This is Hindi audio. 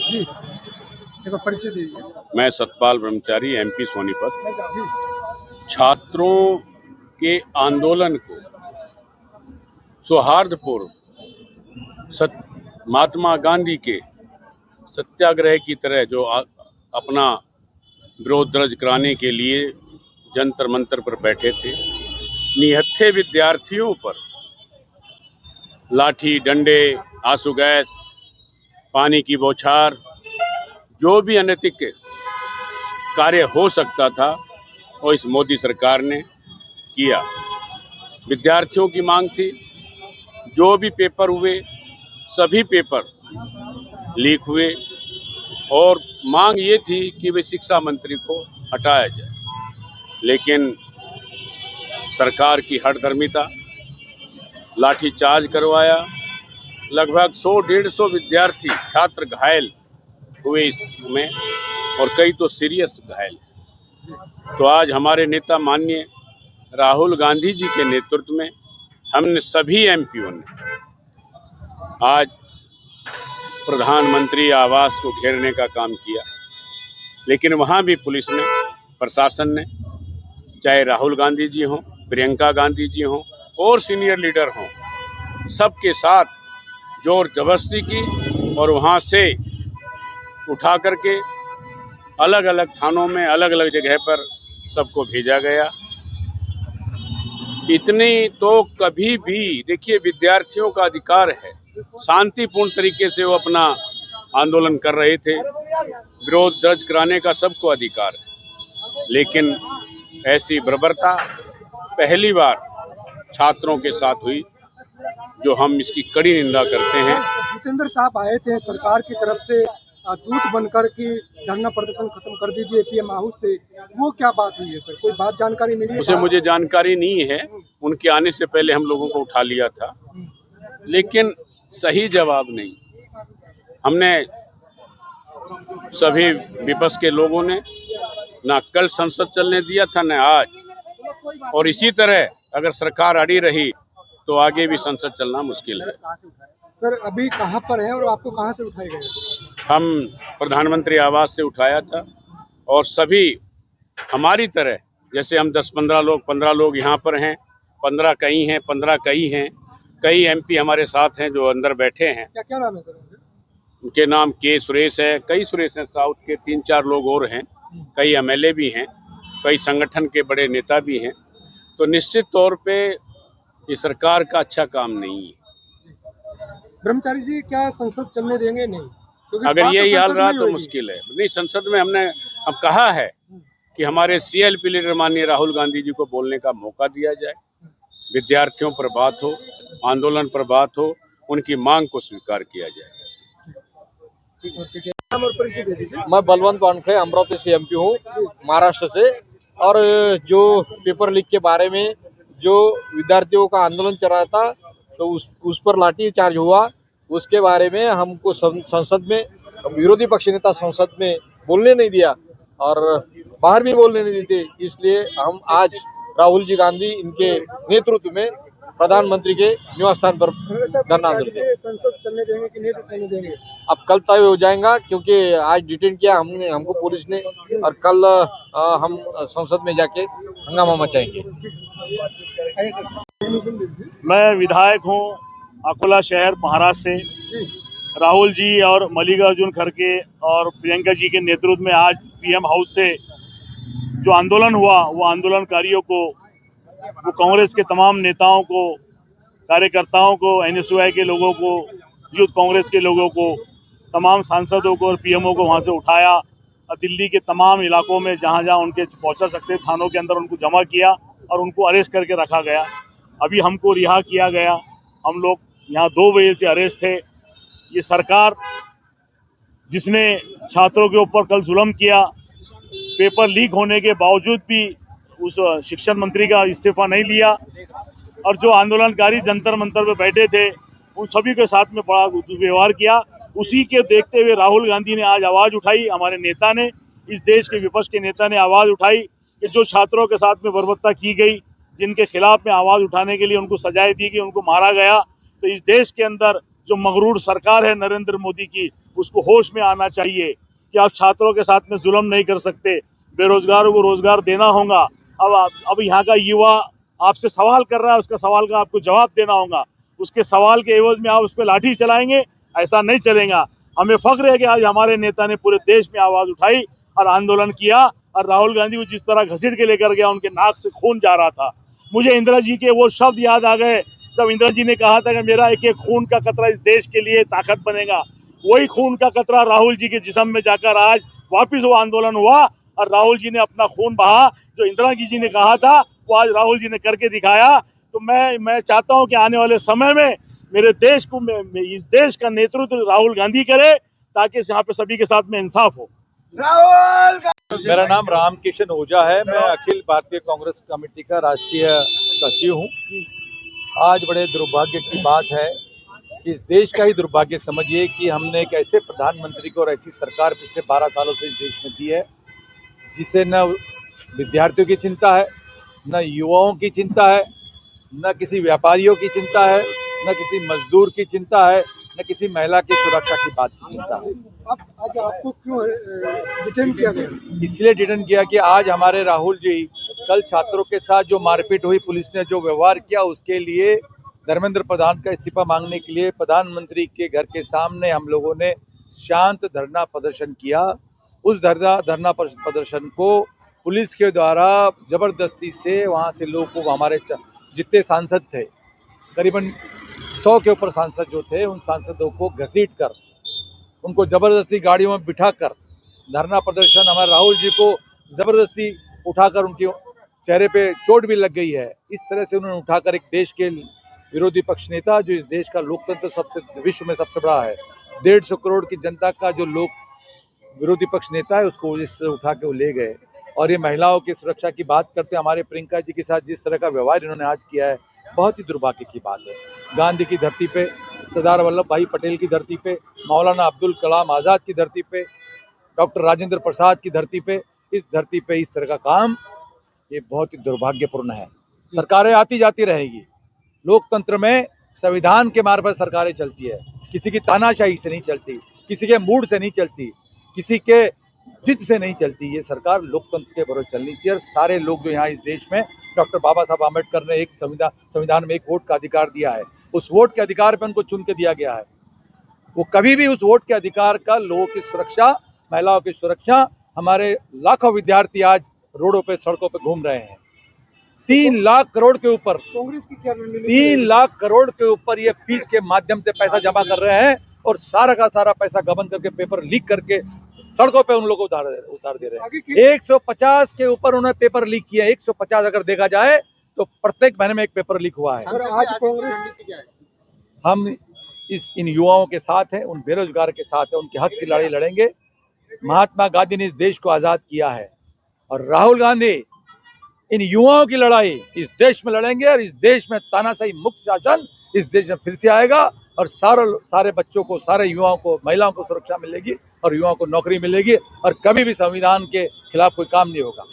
जी, एक बार परिचय दीजिए। मैं सतपाल ब्रह्मचारी, एमपी सोनीपत। जी, छात्रों के आंदोलन को सौहार्दपूर्ण महात्मा गांधी के सत्याग्रह की तरह जो अपना विरोध दर्ज कराने के लिए जंतर मंतर पर बैठे थे, निहत्थे विद्यार्थियों पर लाठी डंडे, आंसू गैस, पानी की बौछार, जो भी अनैतिक कार्य हो सकता था वो इस मोदी सरकार ने किया। विद्यार्थियों की मांग थी, जो भी पेपर हुए सभी पेपर लीक हुए और मांग ये थी कि वे शिक्षा मंत्री को हटाया जाए, लेकिन सरकार की हठधर्मिता, लाठीचार्ज करवाया। लगभग 100-150 विद्यार्थी छात्र घायल हुए इसमें और कई तो सीरियस घायल। तो आज हमारे नेता माननीय राहुल गांधी जी के नेतृत्व में हमने सभी एमपीओ ने आज प्रधानमंत्री आवास को घेरने का काम किया, लेकिन वहां भी पुलिस ने, प्रशासन ने, चाहे राहुल गांधी जी हों, प्रियंका गांधी जी हों और सीनियर लीडर हों, सबके साथ जोर जबरदस्ती की और वहां से उठा करके अलग अलग थानों में अलग अलग जगह पर सबको भेजा गया। इतनी तो कभी भी देखिए, विद्यार्थियों का अधिकार है, शांतिपूर्ण तरीके से वो अपना आंदोलन कर रहे थे, विरोध दर्ज कराने का सबको अधिकार है, लेकिन ऐसी बर्बरता पहली बार छात्रों के साथ हुई, जो हम इसकी कड़ी निंदा करते हैं। जितेंद्र साहब आए थे सरकार की तरफ से दूत बनकर के धरना प्रदर्शन खत्म कर दीजिए पीएम हाउस से, वो क्या बात हुई है सर? कोई बात जानकारी मिली है? उसे मुझे जानकारी नहीं है, उनके आने से पहले हम लोगों को उठा लिया था, लेकिन सही जवाब नहीं। हमने सभी विपक्ष के लोगों ने ना कल संसद चलने दिया था न आज, और इसी तरह अगर सरकार अड़ी रही तो आगे भी संसद चलना मुश्किल है। सर अभी कहाँ पर हैं और आपको कहाँ से उठाए गए? हम प्रधानमंत्री आवास से उठाया था और सभी हमारी तरह, जैसे हम 10-15 लोग 15 लोग यहाँ पर हैं, 15 कहीं हैं, 15 कहीं हैं, कई एमपी हमारे साथ हैं जो अंदर बैठे हैं। क्या क्या नाम है सर उनके नाम के सुरेश है, कई सुरेश हैं, साउथ के 3-4 लोग और हैं, कई एमएलए भी हैं, कई संगठन के बड़े नेता भी हैं। तो निश्चित तौर पे ये सरकार का अच्छा काम नहीं है। ब्रह्मचारी जी, क्या संसद चलने देंगे? नहीं, अगर यही हाल रहा तो मुश्किल है। नहीं, संसद में हमने अब कहा है कि हमारे सीएलपी लीडर माननीय राहुल गांधी जी को बोलने का मौका दिया जाए, विद्यार्थियों पर बात हो, आंदोलन पर बात हो, उनकी मांग को स्वीकार किया जाए। मैं बलवंत वानखड़े अमरावती से एमपी हूँ, महाराष्ट्र से। और जो पेपर लीक के बारे में जो विद्यार्थियों का आंदोलन चल रहा था, तो उस पर लाठी चार्ज हुआ, उसके बारे में हमको संसद में विरोधी पक्ष नेता संसद में बोलने नहीं दिया और बाहर भी बोलने नहीं देते। इसलिए हम आज राहुल जी गांधी इनके नेतृत्व में प्रधानमंत्री के निवास स्थान पर धरना आंदोलन। संसद चलने देंगे कि नहीं चलने देंगे? अब कल तय हो जाएगा, क्योंकि आज डिटेन किया हमको पुलिस ने, और कल हम संसद में जाके हंगामा मचाएंगे। मैं विधायक हूं अकोला शहर महाराष्ट्र से। राहुल जी और मल्लिकार्जुन खड़गे और प्रियंका जी के नेतृत्व में आज पीएम हाउस से जो आंदोलन हुआ, वो आंदोलनकारियों को, वो कांग्रेस के तमाम नेताओं को, कार्यकर्ताओं को, एनएसयूआई के लोगों को, यूथ कांग्रेस के लोगों को, तमाम सांसदों को और पीएमओ को वहां से उठाया और दिल्ली के तमाम इलाकों में जहां जहां उनके पहुंचा सकते थानों के अंदर उनको जमा किया और उनको अरेस्ट करके रखा गया। अभी हमको रिहा किया गया। हम लोग यहाँ 2 बजे से अरेस्ट थे। ये सरकार जिसने छात्रों के ऊपर कल जुल्म किया, पेपर लीक होने के बावजूद भी उस शिक्षा मंत्री का इस्तीफा नहीं लिया और जो आंदोलनकारी जंतर मंतर पे बैठे थे उन सभी के साथ में बड़ा दुर्व्यवहार किया। उसी के देखते हुए राहुल गांधी ने आज आवाज़ उठाई, हमारे नेता ने, इस देश के विपक्ष के नेता ने आवाज़ उठाई कि जो छात्रों के साथ में बर्बरता की गई, जिनके खिलाफ में आवाज़ उठाने के लिए उनको सजाएं दी गई, उनको मारा गया, तो इस देश के अंदर जो मगरूर सरकार है नरेंद्र मोदी की, उसको होश में आना चाहिए कि आप छात्रों के साथ में जुल्म नहीं कर सकते, बेरोजगारों को रोजगार देना होगा। अब यहाँ का युवा आपसे सवाल कर रहा है, उसका सवाल का आपको जवाब देना होगा। उसके सवाल के एवज में आप उस पर लाठी चलाएंगे, ऐसा नहीं चलेगा। हमें फख्र है कि आज हमारे नेता ने पूरे देश में आवाज उठाई और आंदोलन किया, और राहुल गांधी को जिस तरह घसीट के लेकर गया, उनके नाक से खून जा रहा था। मुझे इंदिरा जी के वो शब्द याद आ गए जब इंदिरा जी ने कहा था कि मेरा एक एक खून का कतरा इस देश के लिए ताकत बनेगा। वही खून का कतरा राहुल जी के जिस्म में जाकर आज वापिस वो आंदोलन हुआ, और राहुल जी ने अपना खून बहा। जो इंदिरा जी ने कहा था वो आज राहुल जी ने करके दिखाया। तो मैं चाहता हूं कि आने वाले समय में मेरे देश को, इस देश का नेतृत्व राहुल गांधी करे, ताकि यहाँ पे सभी के साथ में इंसाफ हो। मेरा नाम रामकिशन ओझा है। मैं अखिल भारतीय कांग्रेस कमेटी का राष्ट्रीय सचिव हूँ। आज बड़े दुर्भाग्य की बात है कि इस देश का ही दुर्भाग्य समझिए कि हमने एक ऐसे प्रधानमंत्री को और ऐसी सरकार पिछले 12 सालों से इस देश में दी है जिसे न विद्यार्थियों की चिंता है, न युवाओं की चिंता है, न किसी व्यापारियों की चिंता है, न किसी मजदूर की चिंता है, न किसी महिला की सुरक्षा की बात की चिंता है। अब आज आपको क्यों डिटेन किया गया? इसलिए डिटेन किया कि आज हमारे राहुल जी कल छात्रों के साथ जो मारपीट हुई, पुलिस ने जो व्यवहार किया, उसके लिए धर्मेंद्र प्रधान का इस्तीफा मांगने के लिए प्रधानमंत्री के घर के सामने हम लोगों ने शांत धरना प्रदर्शन किया। उस धरना प्रदर्शन को पुलिस के द्वारा जबरदस्ती से वहाँ से लोगों को, हमारे जितने सांसद थे, करीबन 100 के ऊपर सांसद जो थे, उन सांसदों को घसीट कर, उनको जबरदस्ती गाड़ियों में बिठाकर धरना प्रदर्शन, हमारे राहुल जी को जबरदस्ती उठाकर, उनके चेहरे पे चोट भी लग गई है। इस तरह से उन्होंने उठाकर एक देश के विरोधी पक्ष नेता, जो इस देश का लोकतंत्र सबसे विश्व में सबसे बड़ा है, 150 करोड़ की जनता का जो लोक विरोधी पक्ष नेता है, उसको इस तरह उठा के वो ले गए। और ये महिलाओं की सुरक्षा की बात करते हैं, हमारे प्रियंका जी के साथ जिस तरह का व्यवहार इन्होंने आज किया है, बहुत ही दुर्भाग्य की बात है। गांधी की धरती पे, सरदार वल्लभ भाई पटेल की धरती पे, मौलाना अब्दुल कलाम आज़ाद की धरती पे, डॉक्टर राजेंद्र प्रसाद की धरती पे, इस धरती पे इस तरह का काम, ये बहुत ही दुर्भाग्यपूर्ण है। सरकारें आती जाती रहेगी। लोकतंत्र में संविधान के मार्ग पर सरकारें चलती है, किसी की तानाशाही से नहीं चलती, किसी के मूड से नहीं चलती, किसी के जिद से नहीं चलती। ये सरकार लोकतंत्र के भरोसे चलनी चाहिए। और सारे लोग जो यहाँ इस देश में, डॉक्टर बाबा साहब आम्बेडकर ने एक संविधान में एक वोट का अधिकार दिया है, उस वोट के अधिकार पर उनको चुन के दिया गया है। वो कभी भी उस वोट के अधिकार का, लोगों की सुरक्षा, महिलाओं की सुरक्षा, हमारे लाखों विद्यार्थी आज रोडों पे, सड़कों पे घूम रहे हैं। 3 लाख करोड़ के ऊपर, कांग्रेस की क्या रणनीति? 3 लाख करोड़ के ऊपर ये फीस के माध्यम से पैसा जमा कर रहे हैं, और सारा का सारा पैसा गबन करके, पेपर लीक करके सड़कों पे उन लोगों को उतार दे रहे हैं। 150 के ऊपर उन्होंने पेपर लीक किया। 150 अगर देखा जाए तो प्रत्येक महीने में एक पेपर लीक हुआ है। आज कांग्रेस, हम इन युवाओं के साथ हैं, उन बेरोजगार के साथ हैं, उनके हक की लड़ाई लड़ेंगे। महात्मा गांधी ने इस देश को आजाद किया है, और राहुल गांधी इन युवाओं की लड़ाई इस देश में लड़ेंगे, और इस देश में तानाशाही मुक्त शासन इस देश में फिर से आएगा, और सारे बच्चों को, सारे युवाओं को, महिलाओं को सुरक्षा मिलेगी, और युवाओं को नौकरी मिलेगी, और कभी भी संविधान के खिलाफ कोई काम नहीं होगा।